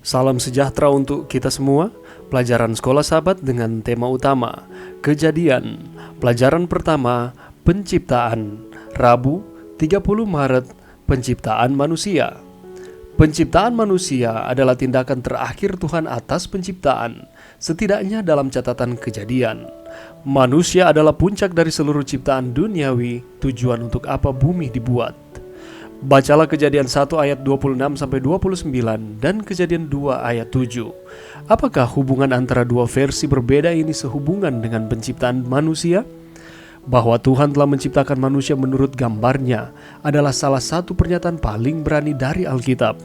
Salam sejahtera untuk kita semua. Pelajaran Sekolah Sahabat dengan tema utama Kejadian. Pelajaran pertama, Penciptaan. Rabu, 30 Maret, Penciptaan manusia. Penciptaan manusia adalah tindakan terakhir Tuhan atas penciptaan, setidaknya dalam catatan Kejadian. Manusia adalah puncak dari seluruh ciptaan duniawi, tujuan untuk apa bumi dibuat. Bacalah Kejadian 1 ayat 26-29 dan Kejadian 2 ayat 7. Apakah hubungan antara dua versi berbeda ini sehubungan dengan penciptaan manusia? Bahwa Tuhan telah menciptakan manusia menurut gambarnya adalah salah satu pernyataan paling berani dari Alkitab.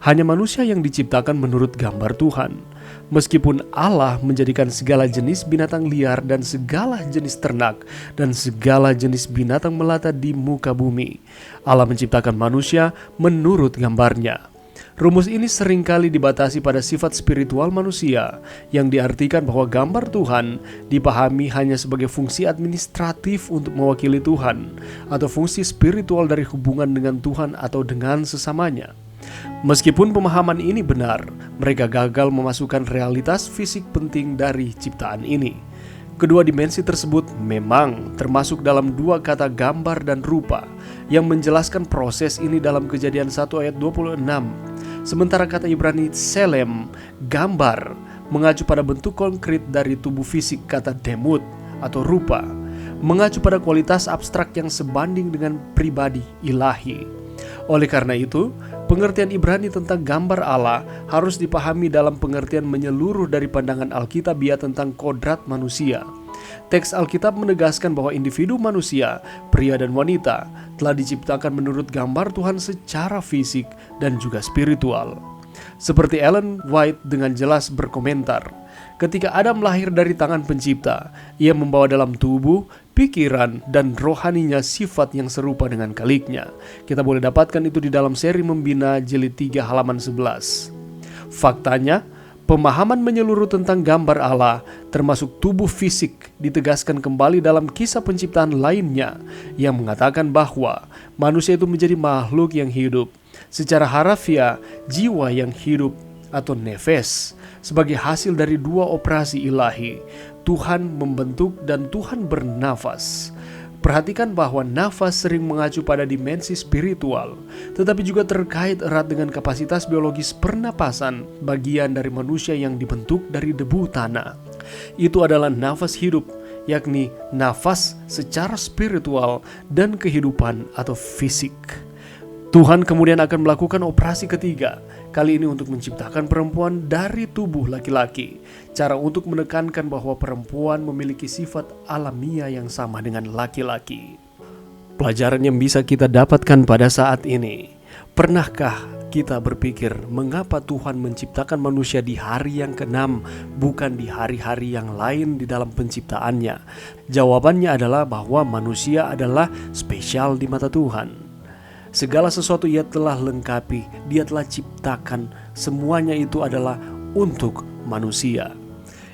Hanya manusia yang diciptakan menurut gambar Tuhan. Meskipun Allah menjadikan segala jenis binatang liar dan segala jenis ternak dan segala jenis binatang melata di muka bumi, Allah menciptakan manusia menurut gambarnya. Rumus ini seringkali dibatasi pada sifat spiritual manusia, yang diartikan bahwa gambar Tuhan dipahami hanya sebagai fungsi administratif untuk mewakili Tuhan, atau fungsi spiritual dari hubungan dengan Tuhan atau dengan sesamanya. Meskipun pemahaman ini benar, mereka gagal memasukkan realitas fisik penting dari ciptaan ini. Kedua dimensi tersebut memang termasuk dalam dua kata gambar dan rupa yang menjelaskan proses ini dalam Kejadian 1 ayat 26. Sementara kata Ibrani selem, gambar, mengacu pada bentuk konkret dari tubuh fisik kata demut atau rupa, mengacu pada kualitas abstrak yang sebanding dengan pribadi ilahi. Oleh karena itu, pengertian Ibrani tentang gambar Allah harus dipahami dalam pengertian menyeluruh dari pandangan Alkitabiah tentang kodrat manusia. Teks Alkitab menegaskan bahwa individu manusia, pria dan wanita, telah diciptakan menurut gambar Tuhan secara fisik dan juga spiritual. Seperti Ellen White dengan jelas berkomentar, ketika Adam lahir dari tangan pencipta, ia membawa dalam tubuh, pikiran, dan rohaninya sifat yang serupa dengan Khaliknya. Kita boleh dapatkan itu di dalam seri Membina jilid 3 halaman 11. Faktanya, pemahaman menyeluruh tentang gambar Allah, termasuk tubuh fisik, ditegaskan kembali dalam kisah penciptaan lainnya yang mengatakan bahwa manusia itu menjadi makhluk yang hidup. Secara harafiah, jiwa yang hidup atau nefes, sebagai hasil dari dua operasi ilahi, Tuhan membentuk dan Tuhan bernafas. Perhatikan bahwa nafas sering mengacu pada dimensi spiritual, tetapi juga terkait erat dengan kapasitas biologis pernapasan bagian dari manusia yang dibentuk dari debu tanah. Itu adalah nafas hidup, yakni nafas secara spiritual dan kehidupan atau fisik. Tuhan kemudian akan melakukan operasi ketiga, kali ini untuk menciptakan perempuan dari tubuh laki-laki. Cara untuk menekankan bahwa perempuan memiliki sifat alamiah yang sama dengan laki-laki. Pelajaran yang bisa kita dapatkan pada saat ini. Pernahkah kita berpikir mengapa Tuhan menciptakan manusia di hari yang ke-6 bukan di hari-hari yang lain di dalam penciptaannya? Jawabannya adalah bahwa manusia adalah spesial di mata Tuhan. Segala sesuatu ia telah lengkapi, dia telah ciptakan, semuanya itu adalah untuk manusia.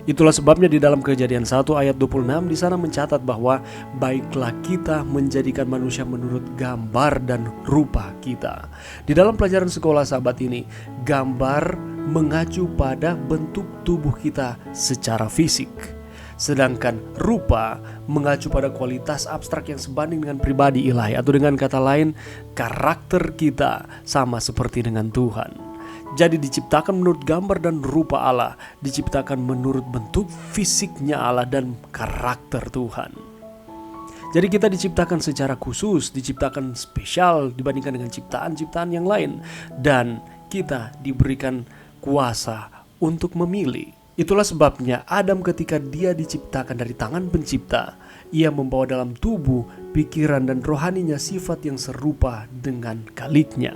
Itulah sebabnya di dalam Kejadian 1 ayat 26 di sana mencatat bahwa baiklah kita menjadikan manusia menurut gambar dan rupa kita. Di dalam pelajaran Sekolah Sahabat ini, gambar mengacu pada bentuk tubuh kita secara fisik. Sedangkan rupa mengacu pada kualitas abstrak yang sebanding dengan pribadi ilahi, atau dengan kata lain, karakter kita sama seperti dengan Tuhan. Jadi diciptakan menurut gambar dan rupa Allah, diciptakan menurut bentuk fisiknya Allah dan karakter Tuhan. Jadi kita diciptakan secara khusus, diciptakan spesial dibandingkan dengan ciptaan-ciptaan yang lain, dan kita diberikan kuasa untuk memilih. Itulah sebabnya Adam ketika dia diciptakan dari tangan pencipta, ia membawa dalam tubuh, pikiran, dan rohaninya sifat yang serupa dengan Khaliknya.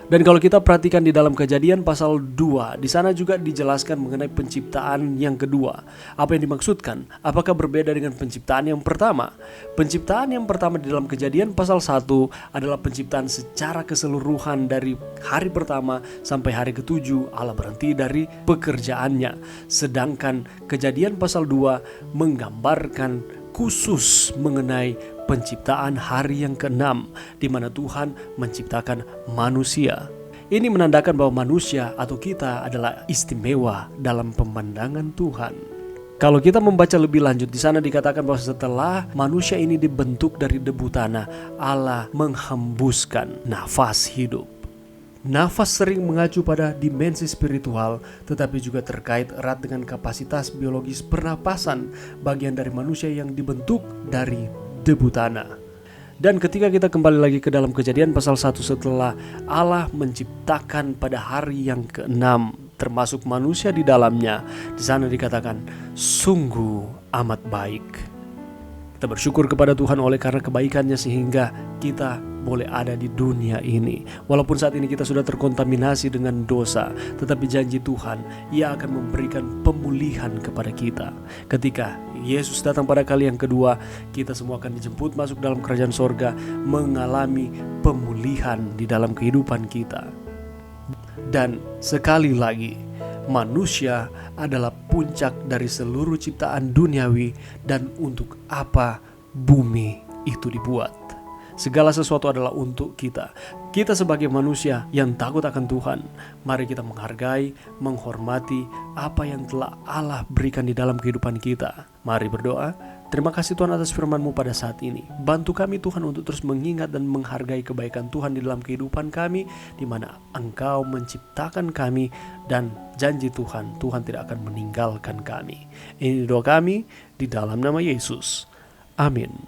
Dan kalau kita perhatikan di dalam Kejadian pasal 2, di sana juga dijelaskan mengenai penciptaan yang kedua. Apa yang dimaksudkan? Apakah berbeda dengan penciptaan yang pertama? Penciptaan yang pertama di dalam Kejadian pasal 1 adalah penciptaan secara keseluruhan dari hari pertama sampai hari ke-7 Allah berhenti dari pekerjaannya. Sedangkan Kejadian pasal 2 menggambarkan khusus mengenai penciptaan hari yang ke-6 di mana Tuhan menciptakan manusia. Ini menandakan bahwa manusia atau kita adalah istimewa dalam pemandangan Tuhan. Kalau kita membaca lebih lanjut, di sana dikatakan bahwa setelah manusia ini dibentuk dari debu tanah, Allah menghembuskan nafas hidup. Nafas sering mengacu pada dimensi spiritual, tetapi juga terkait erat dengan kapasitas biologis pernapasan bagian dari manusia yang dibentuk dari debu tanah. Dan ketika kita kembali lagi ke dalam Kejadian pasal 1, setelah Allah menciptakan pada hari yang ke-6 termasuk manusia di dalamnya, di sana dikatakan sungguh amat baik. Kita bersyukur kepada Tuhan oleh karena kebaikannya sehingga kita boleh ada di dunia ini. Walaupun saat ini kita sudah terkontaminasi dengan dosa, tetapi janji Tuhan, Ia akan memberikan pemulihan kepada kita. Ketika Yesus datang pada kali yang kedua, kita semua akan dijemput masuk dalam kerajaan sorga, mengalami pemulihan di dalam kehidupan kita. Dan sekali lagi, manusia adalah puncak dari seluruh ciptaan duniawi, dan untuk apa bumi itu dibuat. Segala sesuatu adalah untuk kita. Kita sebagai manusia yang takut akan Tuhan, mari kita menghargai, menghormati apa yang telah Allah berikan di dalam kehidupan kita. Mari berdoa. Terima kasih Tuhan atas firman-Mu pada saat ini. Bantu kami Tuhan untuk terus mengingat dan menghargai kebaikan Tuhan di dalam kehidupan kami, di mana Engkau menciptakan kami, dan janji Tuhan tidak akan meninggalkan kami. Ini doa kami di dalam nama Yesus. Amin.